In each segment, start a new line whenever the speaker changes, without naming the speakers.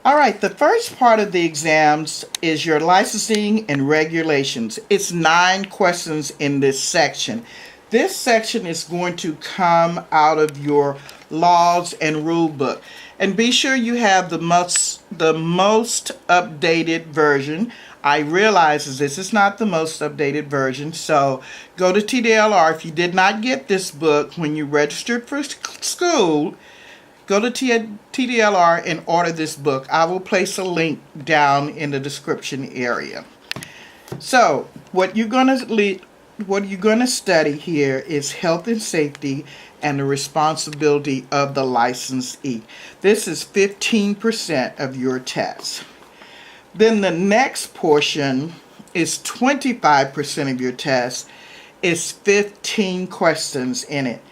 All right, the first part of the exams is your licensing and regulations. It's 9 questions in this section. This section is going to come out of your laws and rule book. And be sure you have the most updated version. I realize this is not the most updated version, so go to TDLR. If you did not get this book when you registered for school, go to TDLR and order this book. I will place a link down in the description area. So, what you're going to study here is health and safety and the responsibility of the licensee. This is 15% of your test. Then the next portion is 25% of your test. It's 15 questions in it.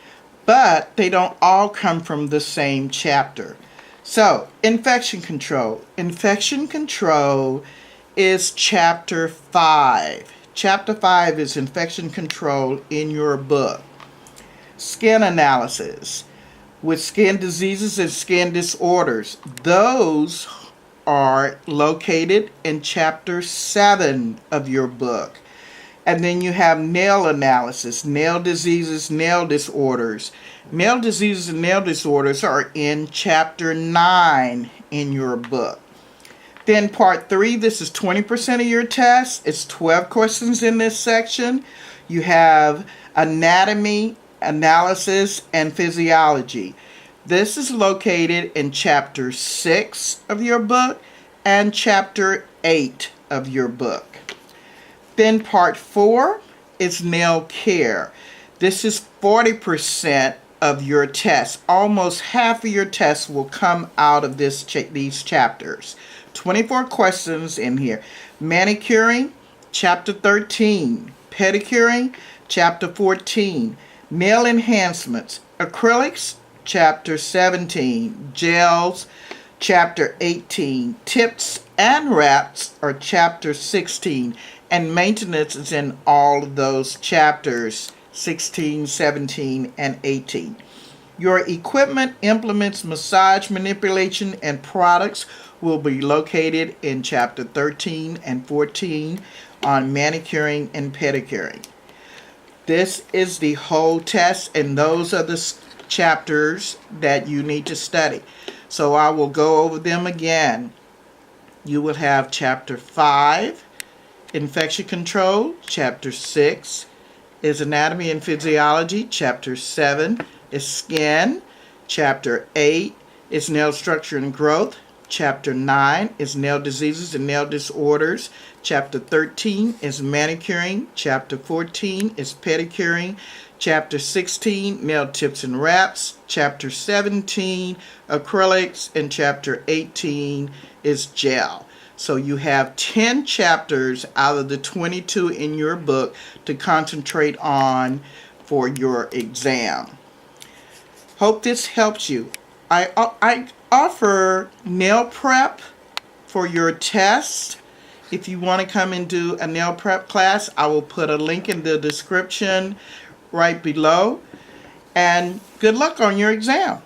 But they don't all come from the same chapter. So, infection control. Infection control is chapter 5. Chapter 5 is infection control in your book. Skin analysis with skin diseases and skin disorders. Those are located in chapter 7 of your book. And then you have nail analysis, nail diseases, nail disorders. Nail diseases and nail disorders are in chapter 9 in your book. Then part 3, this is 20% of your test. It's 12 questions in this section. You have anatomy, analysis, and physiology. This is located in chapter 6 of your book and chapter 8 of your book. Then part 4 is nail care. This is 40% of your test. Almost half of your test will come out of these chapters. 24 questions in here. Manicuring, chapter 13. Pedicuring, chapter 14. Nail enhancements. Acrylics, chapter 17. Gels, chapter 18. Tips and wraps are chapter 16. And maintenance is in all of those chapters, 16, 17, and 18. Your equipment, implements, massage, manipulation, and products will be located in chapter 13 and 14 on manicuring and pedicuring. This is the whole test, and those are the chapters that you need to study. So I will go over them again. You will have chapter 5, infection control. Chapter 6 is anatomy and physiology. Chapter 7 is skin. Chapter 8 is nail structure and growth. Chapter 9 is nail diseases and nail disorders. Chapter 13 is manicuring. Chapter 14 is pedicuring. Chapter 16, nail tips and wraps. Chapter 17, acrylics. And chapter 18 is gel. So you have 10 chapters out of the 22 in your book to concentrate on for your exam. Hope this helps you. I offer nail prep for your test. If you want to come and do a nail prep class, I will put a link in the description right below. And good luck on your exam.